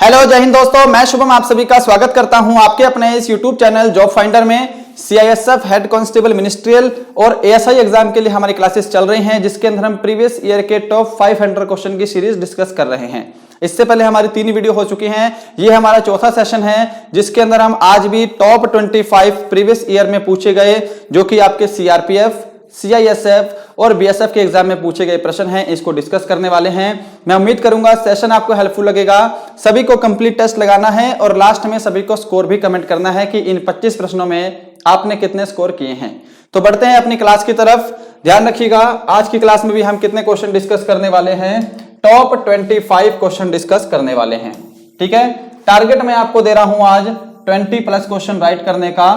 Hello जय हिंद दोस्तों, मैं शुभम आप सभी का स्वागत करता हूं आपके अपने इस यूट्यूब चैनल जॉब फाइंडर में। सीआईएसएफ हेड कांस्टेबल मिनिस्ट्रियल और एएसआई एग्जाम के लिए हमारी क्लासेस चल रही हैं, जिसके अंदर हम प्रीवियस ईयर के टॉप 500 क्वेश्चन की सीरीज डिस्कस कर रहे हैं। इससे पहले हमारी 3 वीडियो हो चुकी हैं, ये हमारा चौथा सेशन है, जिसके अंदर हम आज भी टॉप 25 प्रीवियस ईयर में पूछे गए, जो कि आपके सीआरपीएफ, सीआईएसएफ और बीएसएफ के एग्जाम में पूछे गए प्रश्न हैं, इसको डिस्कस करने वाले हैं। मैं उम्मीद करूंगा सेशन आपको हेल्पफुल लगेगा। सभी को कंप्लीट टेस्ट लगाना है और लास्ट में सभी को स्कोर भी कमेंट करना है कि इन 25 प्रश्नों में आपने कितने स्कोर किए हैं। तो बढ़ते हैं अपनी क्लास की तरफ। ध्यान रखिएगा, आज की क्लास में भी हम कितने क्वेश्चन डिस्कस करने वाले हैं, टॉप 25 क्वेश्चन डिस्कस करने वाले हैं। ठीक है, टारगेट मैं आपको दे रहा हूं आज 20+ क्वेश्चन राइट करने का।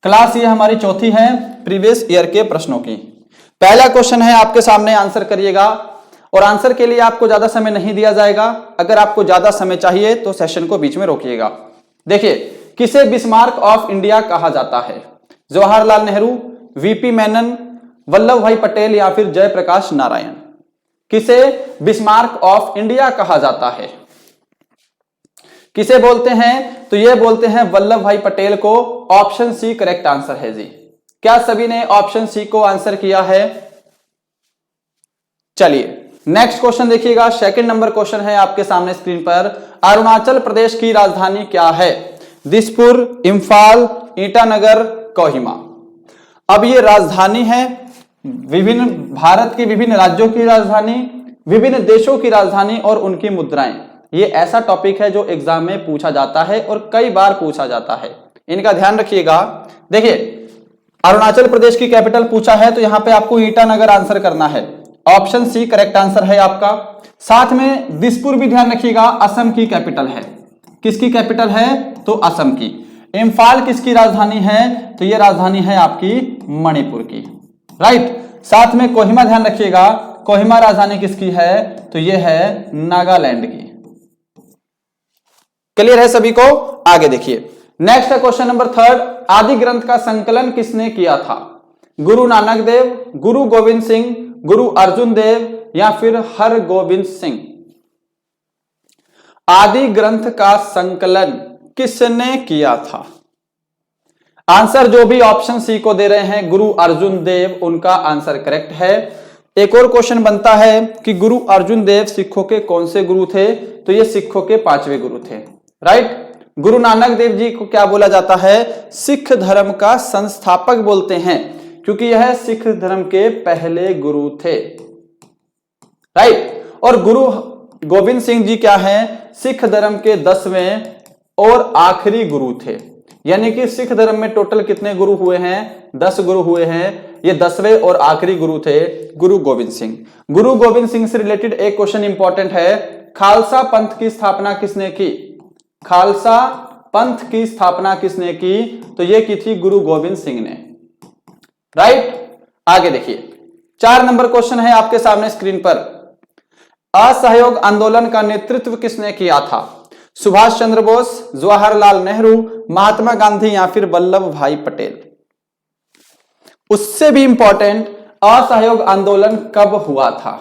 क्लास ये हमारी चौथी है प्रीवियस ईयर के प्रश्नों की। पहला क्वेश्चन है आपके सामने, आंसर करिएगा और आंसर के लिए आपको ज्यादा समय नहीं दिया जाएगा। अगर आपको ज्यादा समय चाहिए तो सेशन को बीच में रोकिएगा। देखिए, किसे बिस्मार्क ऑफ इंडिया कहा जाता है? जवाहरलाल नेहरू, वीपी मेनन, वल्लभ भाई पटेल या फिर जयप्रकाश नारायण? किसे बिस्मार्क ऑफ इंडिया कहा जाता है? किसे बोलते हैं? तो ये बोलते हैं वल्लभ भाई पटेल को। ऑप्शन सी करेक्ट आंसर है जी। क्या सभी ने ऑप्शन सी को आंसर किया है? चलिए नेक्स्ट क्वेश्चन देखिएगा। सेकंड नंबर क्वेश्चन है आपके सामने स्क्रीन पर। अरुणाचल प्रदेश की राजधानी क्या है? दिसपुर, इंफाल, ईटानगर, कोहिमा। अब ये राजधानी है, विभिन्न भारत की विभिन्न राज्यों की राजधानी, विभिन्न देशों की राजधानी और उनकी मुद्राएं। ये ऐसा टॉपिक है जो एग्जाम में पूछा जाता है और कई बार पूछा जाता है, इनका ध्यान रखिएगा। देखिए, अरुणाचल प्रदेश की कैपिटल पूछा है तो यहां पे आपको ईटानगर आंसर करना है। ऑप्शन सी करेक्ट आंसर है आपका। साथ में दिसपुर भी ध्यान रखिएगा, असम की कैपिटल है। किसकी कैपिटल है? तो असम की। इंफाल किसकी राजधानी है? तो ये राजधानी है आपकी मणिपुर की। राइट। साथ में कोहिमा ध्यान रखिएगा, कोहिमा राजधानी किसकी है? तो ये है नागालैंड की। क्लियर है सभी को? आगे देखिए, नेक्स्ट है क्वेश्चन नंबर 3। आदि ग्रंथ का संकलन किसने किया था? गुरु नानक देव, गुरु गोविंद सिंह, गुरु अर्जुन देव या फिर हर गोविंद सिंह? आदि ग्रंथ का संकलन किसने किया था? आंसर जो भी ऑप्शन सी को दे रहे हैं गुरु अर्जुन देव, उनका आंसर करेक्ट है। एक और क्वेश्चन बनता है कि गुरु अर्जुन देव सिखों के कौन से गुरु थे? तो ये सिखों के 5वें गुरु थे। राइट। गुरु नानक देव जी को क्या बोला जाता है? सिख धर्म का संस्थापक बोलते हैं, क्योंकि यह सिख धर्म के पहले गुरु थे। राइट। और गुरु गोविंद सिंह जी क्या हैं? सिख धर्म के 10वें और आखिरी गुरु थे। यानी कि सिख धर्म में टोटल कितने गुरु हुए हैं? 10 गुरु हुए हैं। ये 10वें और आखिरी गुरु थे गुरु गोविंद सिंह। गुरु गोविंद सिंह से रिलेटेड एक क्वेश्चन इंपॉर्टेंट है, खालसा पंथ की स्थापना किसने की? खालसा पंथ की स्थापना किसने की? तो ये की थी गुरु गोविंद सिंह ने। राइट। आगे देखिए, 4 नंबर क्वेश्चन है आपके सामने स्क्रीन पर। असहयोग आंदोलन का नेतृत्व किसने किया था? सुभाष चंद्र बोस, जवाहरलाल नेहरू, महात्मा गांधी या फिर वल्लभ भाई पटेल? उससे भी इंपॉर्टेंट, असहयोग आंदोलन कब हुआ था?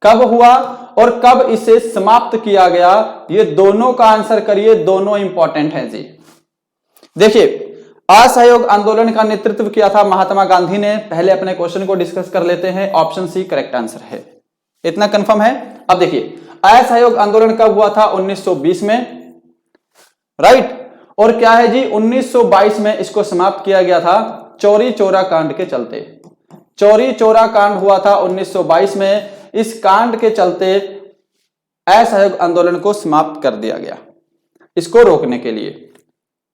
कब हुआ और कब इसे समाप्त किया गया? ये दोनों का आंसर करिए, दोनों इंपॉर्टेंट हैं जी। देखिए, असहयोग आंदोलन का नेतृत्व किया था महात्मा गांधी ने। पहले अपने क्वेश्चन को डिस्कस कर लेते हैं। ऑप्शन सी करेक्ट आंसर है। इतना कंफर्म है? अब देखिए, असहयोग आंदोलन कब हुआ था? 1920 में। राइट। और क्या है जी, 1922 में इसको समाप्त किया गया था चौरी चौरा कांड के चलते। चौरी चौरा कांड हुआ था 1922 में। इस कांड के चलते असहयोग आंदोलन को समाप्त कर दिया गया, इसको रोकने के लिए।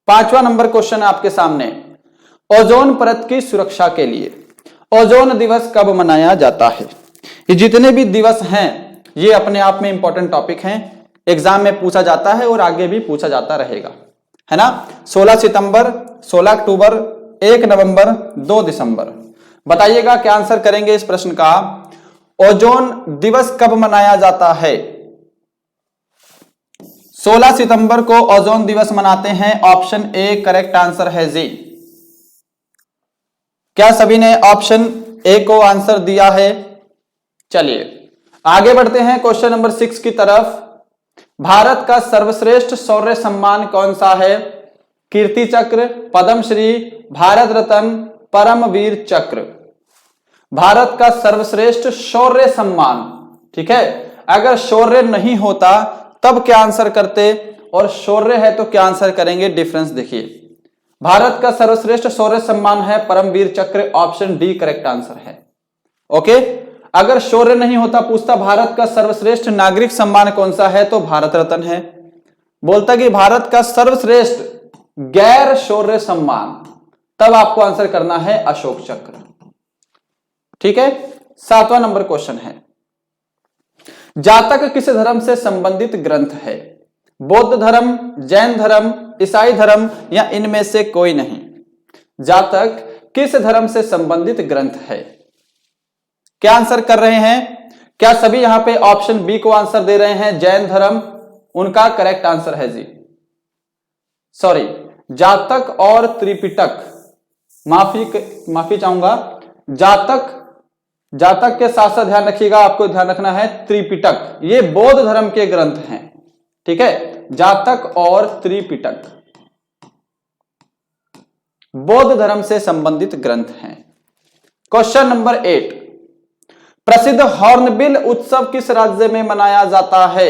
5वां नंबर क्वेश्चन आपके सामने, ओजोन परत की सुरक्षा के लिए ओजोन दिवस कब मनाया जाता है? ये जितने भी दिवस हैं ये अपने आप में इंपॉर्टेंट टॉपिक हैं, एग्जाम में पूछा जाता है और आगे भी पूछा जाता रहेगा, है ना। 16 सितंबर, 16 अक्टूबर, 1 नवंबर, 2 दिसंबर। बताइएगा क्या आंसर करेंगे इस प्रश्न का। ओजोन दिवस कब मनाया जाता है? 16 सितंबर को ओजोन दिवस मनाते हैं। ऑप्शन ए करेक्ट आंसर है जी। क्या सभी ने ऑप्शन ए को आंसर दिया है? चलिए आगे बढ़ते हैं क्वेश्चन नंबर 6 की तरफ। भारत का सर्वश्रेष्ठ शौर्य सम्मान कौन सा है? कीर्ति चक्र, पद्मश्री, भारत रत्न, परमवीर चक्र। भारत का सर्वश्रेष्ठ शौर्य सम्मान, ठीक है। अगर शौर्य नहीं होता तब क्या आंसर करते, और शौर्य है तो क्या आंसर करेंगे? डिफरेंस देखिए। भारत का सर्वश्रेष्ठ शौर्य सम्मान है परमवीर चक्र, ऑप्शन डी करेक्ट आंसर है। ओके, अगर शौर्य नहीं होता पूछता भारत का सर्वश्रेष्ठ नागरिक सम्मान कौन सा है, तो भारत रत्न है। बोलता कि भारत का सर्वश्रेष्ठ गैर शौर्य सम्मान, तब आपको आंसर करना है अशोक चक्र, ठीक है। 7वां नंबर क्वेश्चन है, जातक किस धर्म से संबंधित ग्रंथ है? बौद्ध धर्म, जैन धर्म, ईसाई धर्म या इनमें से कोई नहीं? जातक किस धर्म से संबंधित ग्रंथ है? क्या आंसर कर रहे हैं? क्या सभी यहां पे ऑप्शन बी को आंसर दे रहे हैं? जैन धर्म उनका करेक्ट आंसर है जी। सॉरी, जातक और त्रिपिटक, माफी चाहूंगा, जातक के साथ साथ ध्यान रखिएगा, आपको ध्यान रखना है त्रिपिटक, ये बौद्ध धर्म के ग्रंथ हैं, ठीक है। जातक और त्रिपिटक बौद्ध धर्म से संबंधित ग्रंथ हैं। क्वेश्चन नंबर 8, प्रसिद्ध हॉर्नबिल उत्सव किस राज्य में मनाया जाता है?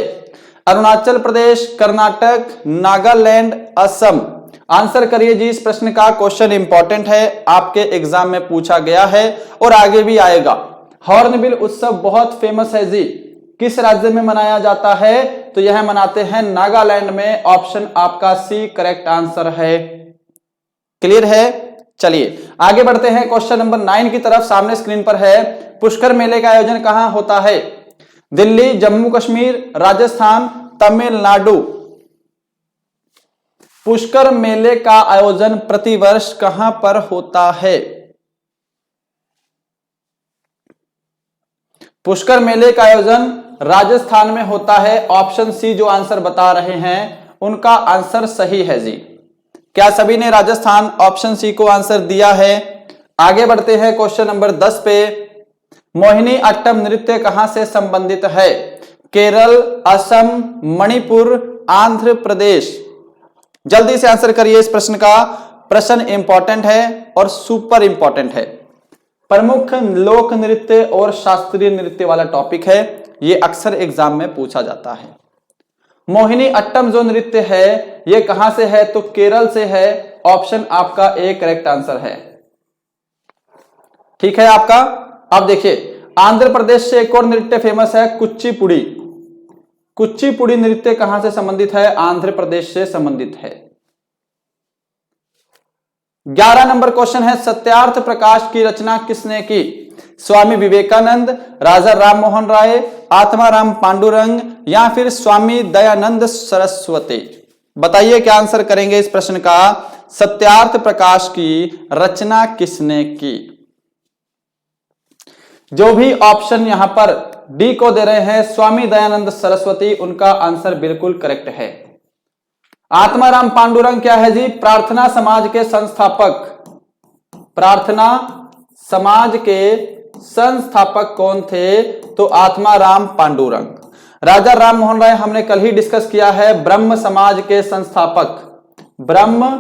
अरुणाचल प्रदेश, कर्नाटक, नागालैंड, असम। आंसर करिए जी इस प्रश्न का। क्वेश्चन इंपॉर्टेंट है, आपके एग्जाम में पूछा गया है और आगे भी आएगा। हॉर्नबिल उत्सव बहुत फेमस है जी, किस राज्य में मनाया जाता है? तो यह मनाते हैं नागालैंड में, ऑप्शन आपका सी करेक्ट आंसर है। क्लियर है? चलिए आगे बढ़ते हैं क्वेश्चन नंबर 9 की तरफ। सामने स्क्रीन पर है, पुष्कर मेले का आयोजन कहां होता है? दिल्ली, जम्मू कश्मीर, राजस्थान, तमिलनाडु। पुष्कर मेले का आयोजन प्रतिवर्ष कहां पर होता है? पुष्कर मेले का आयोजन राजस्थान में होता है, ऑप्शन सी जो आंसर बता रहे हैं उनका आंसर सही है जी। क्या सभी ने राजस्थान ऑप्शन सी को आंसर दिया है? आगे बढ़ते हैं क्वेश्चन नंबर 10 पे। मोहिनी अट्टम नृत्य कहां से संबंधित है? केरल, असम, मणिपुर, आंध्र प्रदेश। जल्दी से आंसर करिए इस प्रश्न का। प्रश्न इंपॉर्टेंट है और सुपर इंपॉर्टेंट है। प्रमुख लोक नृत्य और शास्त्रीय नृत्य वाला टॉपिक है, यह अक्सर एग्जाम में पूछा जाता है। मोहिनी अट्टम जो नृत्य है यह कहां से है? तो केरल से है, ऑप्शन आपका ए करेक्ट आंसर है, ठीक है आपका। अब देखिए आंध्र प्रदेश से एक और नृत्य फेमस है, कुचिपुड़ी। कुचिपुड़ी नृत्य कहां से संबंधित है? आंध्र प्रदेश से संबंधित है। 11 नंबर क्वेश्चन है, सत्यार्थ प्रकाश की रचना किसने की? स्वामी विवेकानंद, राजा राम मोहन राय, आत्माराम पांडुरंग या फिर स्वामी दयानंद सरस्वती। बताइए क्या आंसर करेंगे इस प्रश्न का। सत्यार्थ प्रकाश की रचना किसने की? जो भी ऑप्शन यहां पर डी को दे रहे हैं स्वामी दयानंद सरस्वती, उनका आंसर बिल्कुल करेक्ट है। आत्माराम पांडुरंग क्या है जी? प्रार्थना समाज के संस्थापक। प्रार्थना समाज के संस्थापक कौन थे? तो आत्माराम पांडुरंग। राजा राम मोहन राय हमने कल ही डिस्कस किया है, ब्रह्म समाज के संस्थापक। ब्रह्म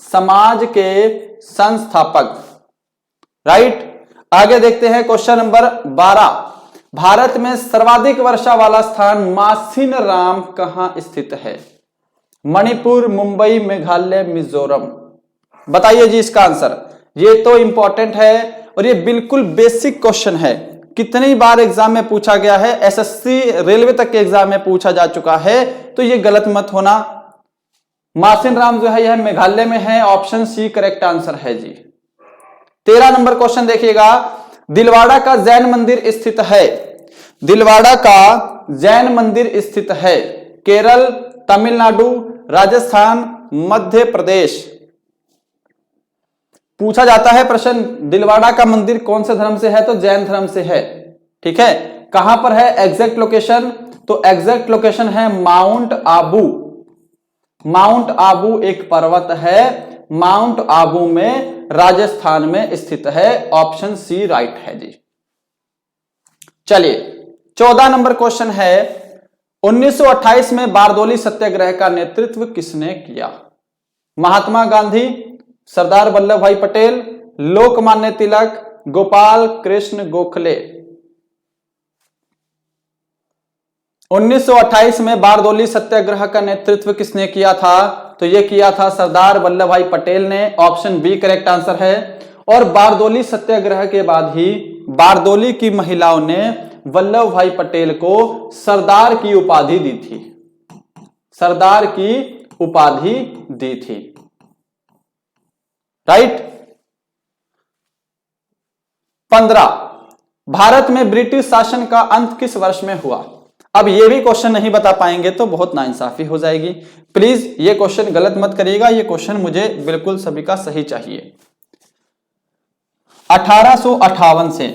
समाज के संस्थापक, राइट। आगे देखते हैं क्वेश्चन नंबर 12। भारत में सर्वाधिक वर्षा वाला स्थान मासिन राम कहां स्थित है? मणिपुर, मुंबई, मेघालय, मिजोरम। बताइए जी इसका आंसर। ये तो इंपॉर्टेंट है और ये बिल्कुल बेसिक क्वेश्चन है, कितनी बार एग्जाम में पूछा गया है, एसएससी रेलवे तक के एग्जाम में पूछा जा चुका है, तो ये गलत मत होना। मासिन राम जो है यह मेघालय में है, ऑप्शन सी करेक्ट आंसर है जी। 13 नंबर क्वेश्चन देखिएगा, दिलवाड़ा का जैन मंदिर स्थित है। दिलवाड़ा का जैन मंदिर स्थित है केरल, तमिलनाडु, राजस्थान, मध्य प्रदेश। पूछा जाता है प्रश्न, दिलवाड़ा का मंदिर कौन से धर्म से है? तो जैन धर्म से है, ठीक है। कहां पर है एग्जैक्ट लोकेशन? तो एग्जैक्ट लोकेशन है माउंट आबू। माउंट आबू एक पर्वत है, माउंट आबू में राजस्थान में स्थित है, ऑप्शन सी राइट है जी। चलिए 14 नंबर क्वेश्चन है, 1928 में बारदोली सत्याग्रह का नेतृत्व किसने किया? महात्मा गांधी, सरदार वल्लभ भाई पटेल, लोकमान्य तिलक, गोपाल कृष्ण गोखले। 1928 में बारदोली सत्याग्रह का नेतृत्व किसने किया था? तो यह किया था सरदार वल्लभ भाई पटेल ने। ऑप्शन बी करेक्ट आंसर है। और बारदोली सत्याग्रह के बाद ही बारदोली की महिलाओं ने वल्लभ भाई पटेल को सरदार की उपाधि दी थी। सरदार की उपाधि दी थी। राइट। 15, भारत में ब्रिटिश शासन का अंत किस वर्ष में हुआ? अब ये भी क्वेश्चन नहीं बता पाएंगे तो बहुत नाइंसाफी हो जाएगी। प्लीज ये क्वेश्चन गलत मत करिएगा, ये क्वेश्चन मुझे बिल्कुल सभी का सही चाहिए। 1858 से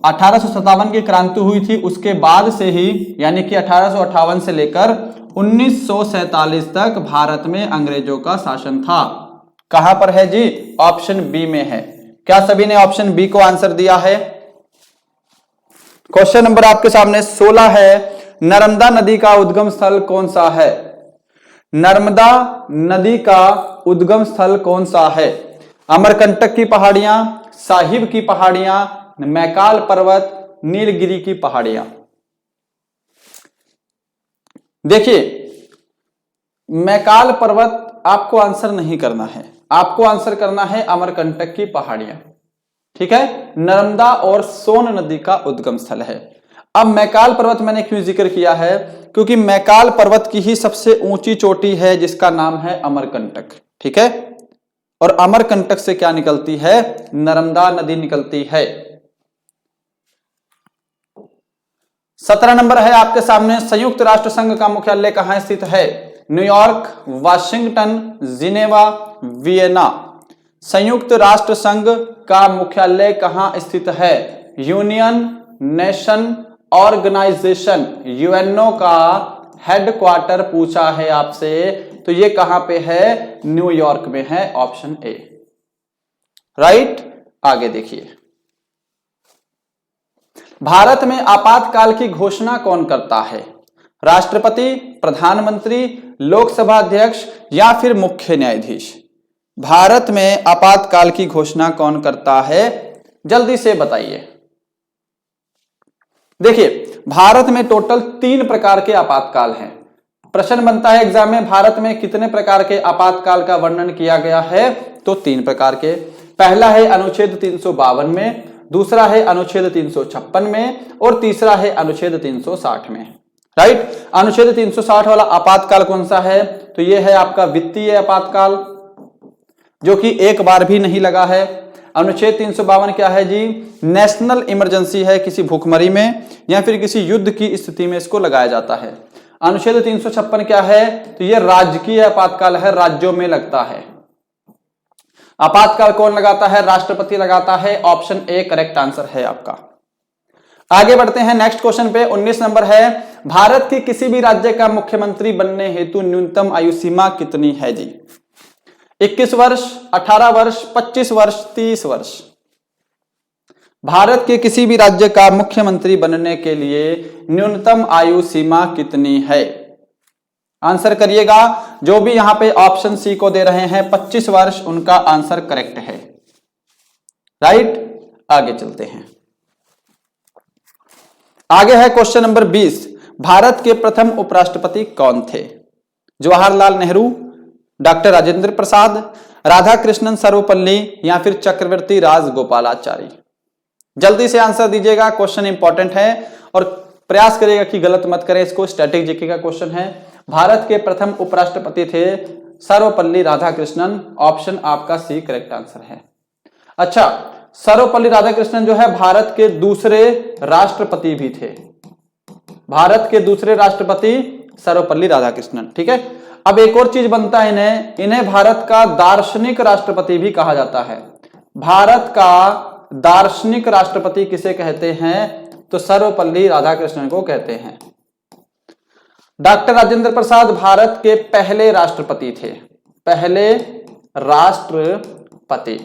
1857 की क्रांति हुई थी, उसके बाद से ही यानी कि 1858 से लेकर 1947 तक भारत में अंग्रेजों का शासन था। कहां पर है जी? ऑप्शन बी में है। क्या सभी ने ऑप्शन बी को आंसर दिया है? क्वेश्चन नंबर आपके सामने 16 है, नर्मदा नदी का उद्गम स्थल कौन सा है? नर्मदा नदी का उद्गम स्थल कौन सा है? अमरकंटक की पहाड़ियां, साहिब की पहाड़ियां, मैकाल पर्वत, नीलगिरी की पहाड़ियां। देखिए, मैकाल पर्वत आपको आंसर नहीं करना है, आपको आंसर करना है अमरकंटक की पहाड़ियां। ठीक है, नर्मदा और सोन नदी का उद्गम स्थल है। अब मैकाल पर्वत मैंने क्यों जिक्र किया है? क्योंकि मैकाल पर्वत की ही सबसे ऊंची चोटी है जिसका नाम है अमरकंटक। ठीक है, और अमरकंटक से क्या निकलती है? नर्मदा नदी निकलती है। 17 नंबर है आपके सामने, संयुक्त राष्ट्र संघ का मुख्यालय कहां स्थित है? New York, Washington, Geneva, Vienna. संयुक्त राष्ट्र संघ का मुख्यालय कहां स्थित है? यूनियन नेशन ऑर्गेनाइजेशन, यूएनओ का हेडक्वार्टर पूछा है आपसे, तो ये कहां पे है? न्यूयॉर्क में है। Option A. राइट। आगे देखिए, भारत में आपातकाल की घोषणा कौन करता है? राष्ट्रपति, प्रधानमंत्री, लोकसभा अध्यक्ष या फिर मुख्य न्यायाधीश? भारत में आपातकाल की घोषणा कौन करता है? जल्दी से बताइए। देखिए, भारत में टोटल 3 प्रकार के आपातकाल हैं। प्रश्न बनता है एग्जाम में, भारत में कितने प्रकार के आपातकाल का वर्णन किया गया है? तो 3 प्रकार के। पहला है अनुच्छेद 352 में, दूसरा है अनुच्छेद 356 में और तीसरा है अनुच्छेद 360 में। राइट। अनुच्छेद 360 वाला आपातकाल कौन सा है? तो यह है आपका वित्तीय आपातकाल, जो कि एक बार भी नहीं लगा है। अनुच्छेद 352 क्या है जी? नेशनल इमरजेंसी है, किसी भूखमरी में या फिर किसी युद्ध की स्थिति में इसको लगाया जाता है। अनुच्छेद 356 क्या है? तो यह राजकीय आपातकाल है, राज्यों में लगता है। आपातकाल कौन लगाता है? राष्ट्रपति लगाता है। ऑप्शन ए करेक्ट आंसर है आपका। आगे बढ़ते हैं नेक्स्ट क्वेश्चन पे। 19 नंबर है, भारत के किसी भी राज्य का मुख्यमंत्री बनने हेतु न्यूनतम आयु सीमा कितनी है जी? 21 वर्ष, 18 वर्ष, 25 वर्ष, 30 वर्ष। भारत के किसी भी राज्य का मुख्यमंत्री बनने के लिए न्यूनतम आयु सीमा कितनी है? आंसर करिएगा। जो भी यहां पे ऑप्शन सी को दे रहे हैं 25 वर्ष, उनका आंसर करेक्ट है। राइट। आगे चलते हैं। आगे है क्वेश्चन नंबर 20, भारत के प्रथम उपराष्ट्रपति कौन थे? जवाहरलाल नेहरू, डॉक्टर राजेंद्र प्रसाद, राधाकृष्णन सर्वपल्ली या फिर चक्रवर्ती राजगोपालाचारी? जल्दी से आंसर दीजिएगा, क्वेश्चन इंपॉर्टेंट है और प्रयास करिएगा कि गलत मत करें इसको। स्टैटिक जीके का क्वेश्चन है। भारत के प्रथम उपराष्ट्रपति थे सर्वपल्ली राधाकृष्णन। ऑप्शन आपका सी करेक्ट आंसर है। अच्छा, सर्वपल्ली राधाकृष्णन जो है भारत के दूसरे राष्ट्रपति भी थे। भारत के दूसरे राष्ट्रपति सर्वपल्ली राधाकृष्णन। ठीक है। अब एक और चीज बनता है, इन्हें भारत का दार्शनिक राष्ट्रपति भी कहा जाता है। भारत का दार्शनिक राष्ट्रपति किसे कहते हैं? तो सर्वपल्ली राधाकृष्णन को कहते हैं। डॉक्टर राजेंद्र प्रसाद भारत के पहले राष्ट्रपति थे, पहले राष्ट्रपति।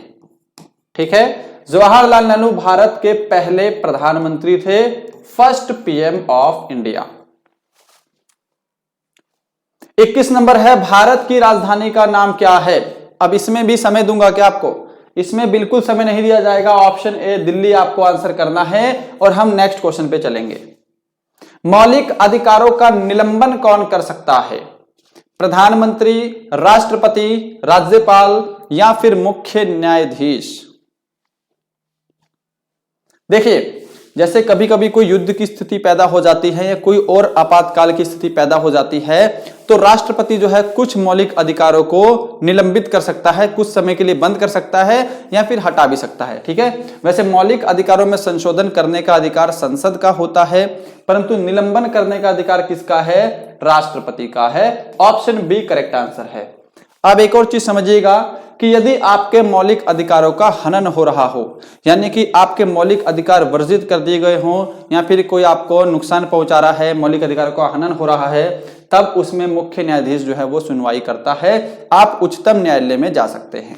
ठीक है। जवाहरलाल नेहरू भारत के पहले प्रधानमंत्री थे, first PM of India. 21 number है, भारत की राजधानी का नाम क्या है? अब इसमें भी समय दूंगा क्या आपको? इसमें बिल्कुल समय नहीं दिया जाएगा। ऑप्शन ए दिल्ली आपको आंसर करना है और हम नेक्स्ट क्वेश्चन पे चलेंगे। मौलिक अधिकारों का निलंबन कौन कर सकता है? प्रधानमंत्री, राष्ट्रपति, राज्यपाल या फिर मुख्य न्यायाधीश? देखिए, जैसे कभी कभी कोई युद्ध की स्थिति पैदा हो जाती है या कोई और आपातकाल की स्थिति पैदा हो जाती है, तो राष्ट्रपति जो है कुछ मौलिक अधिकारों को निलंबित कर सकता है, कुछ समय के लिए बंद कर सकता है या फिर हटा भी सकता है। ठीक है, वैसे मौलिक अधिकारों में संशोधन करने का अधिकार संसद का होता है, परंतु निलंबन करने का अधिकार किसका है? राष्ट्रपति का है। ऑप्शन बी करेक्ट आंसर है। अब एक और चीज समझिएगा कि यदि आपके मौलिक अधिकारों का हनन हो रहा हो, यानी कि आपके मौलिक अधिकार वर्जित कर दिए गए हों या फिर कोई आपको नुकसान पहुंचा रहा है, मौलिक अधिकारों का हनन हो रहा है, तब उसमें मुख्य न्यायाधीश जो है वो सुनवाई करता है। आप उच्चतम न्यायालय में जा सकते हैं।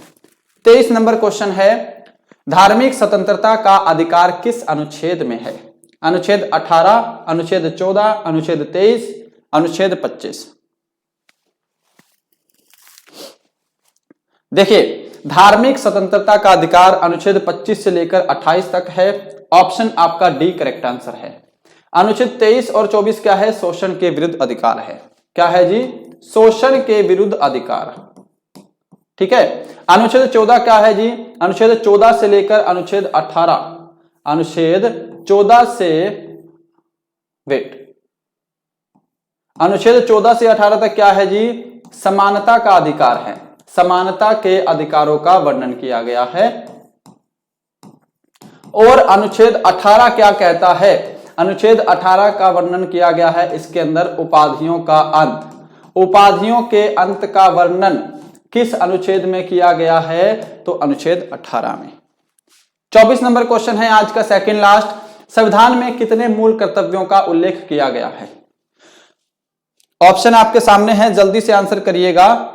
23 नंबर क्वेश्चन है, धार्मिक स्वतंत्रता का अधिकार किस अनुच्छेद में है? अनुच्छेद 18, अनुच्छेद 14, अनुच्छेद 23, अनुच्छेद 25? देखिए, धार्मिक स्वतंत्रता का अधिकार अनुच्छेद 25 से लेकर 28 तक है। ऑप्शन आपका डी करेक्ट आंसर है। अनुच्छेद 23 और 24 क्या है? शोषण के विरुद्ध अधिकार है। क्या है जी? शोषण के विरुद्ध अधिकार। ठीक है। अनुच्छेद 14 क्या है जी? अनुच्छेद 14 से लेकर अनुच्छेद 18, अनुच्छेद 14 से अनुच्छेद 14 से 18 तक क्या है जी? समानता का अधिकार है। समानता के अधिकारों का वर्णन किया गया है। और अनुच्छेद 18 क्या कहता है? अनुच्छेद 18 का वर्णन किया गया है इसके अंदर उपाधियों का अंत। उपाधियों के अंत का वर्णन किस अनुच्छेद में किया गया है? तो अनुच्छेद 18 में। 24 नंबर क्वेश्चन है आज का सेकंड लास्ट, संविधान में कितने मूल कर्तव्यों का उल्लेख किया गया है? ऑप्शन आपके सामने है, जल्दी से आंसर करिएगा।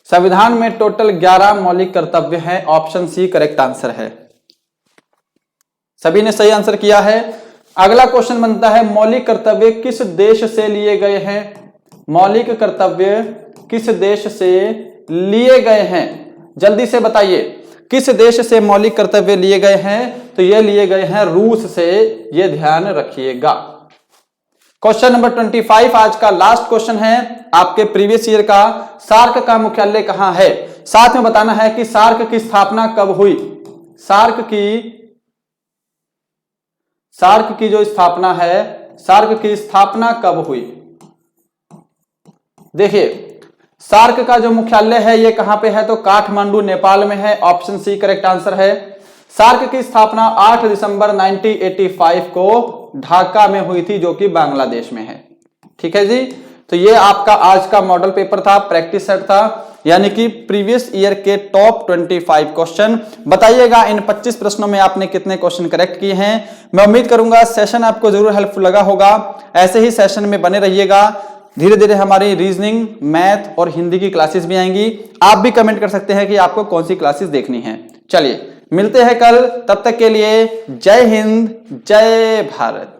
संविधान में टोटल 11 मौलिक कर्तव्य हैं। ऑप्शन सी करेक्ट आंसर है। सभी ने सही आंसर किया है। अगला क्वेश्चन बनता है, मौलिक कर्तव्य किस देश से लिए गए हैं? मौलिक कर्तव्य किस देश से लिए गए हैं? जल्दी से बताइए, किस देश से मौलिक कर्तव्य लिए गए हैं? तो ये लिए गए हैं रूस से, ये ध्यान रखिएगा। क्वेश्चन नंबर 25 आज का लास्ट क्वेश्चन है आपके प्रीवियस ईयर का। सार्क का मुख्यालय कहां है? साथ में बताना है कि सार्क की स्थापना कब हुई। सार्क की जो स्थापना है, सार्क की स्थापना कब हुई? देखिए, सार्क का जो मुख्यालय है ये कहां पे है? तो काठमांडू नेपाल में है। ऑप्शन सी करेक्ट आंसर है। सार्क की स्थापना 8 दिसंबर 1985 को ढाका में हुई थी, जो कि बांग्लादेश में है। ठीक है जी, तो ये आपका आज का मॉडल पेपर था, प्रैक्टिस सेट था, यानी कि प्रीवियस ईयर के टॉप 25 क्वेश्चन। बताइएगा इन 25 प्रश्नों में आपने कितने क्वेश्चन करेक्ट किए हैं। मैं उम्मीद करूंगा सेशन आपको जरूर हेल्पफुल लगा होगा। ऐसे ही सेशन में बने रहिएगा। धीरे धीरे हमारी रीजनिंग, मैथ और हिंदी की क्लासेस भी आएंगी। आप भी कमेंट कर सकते हैं कि आपको कौन सी क्लासेस देखनी है। चलिए मिलते हैं कल, तब तक के लिए जय हिंद, जय भारत।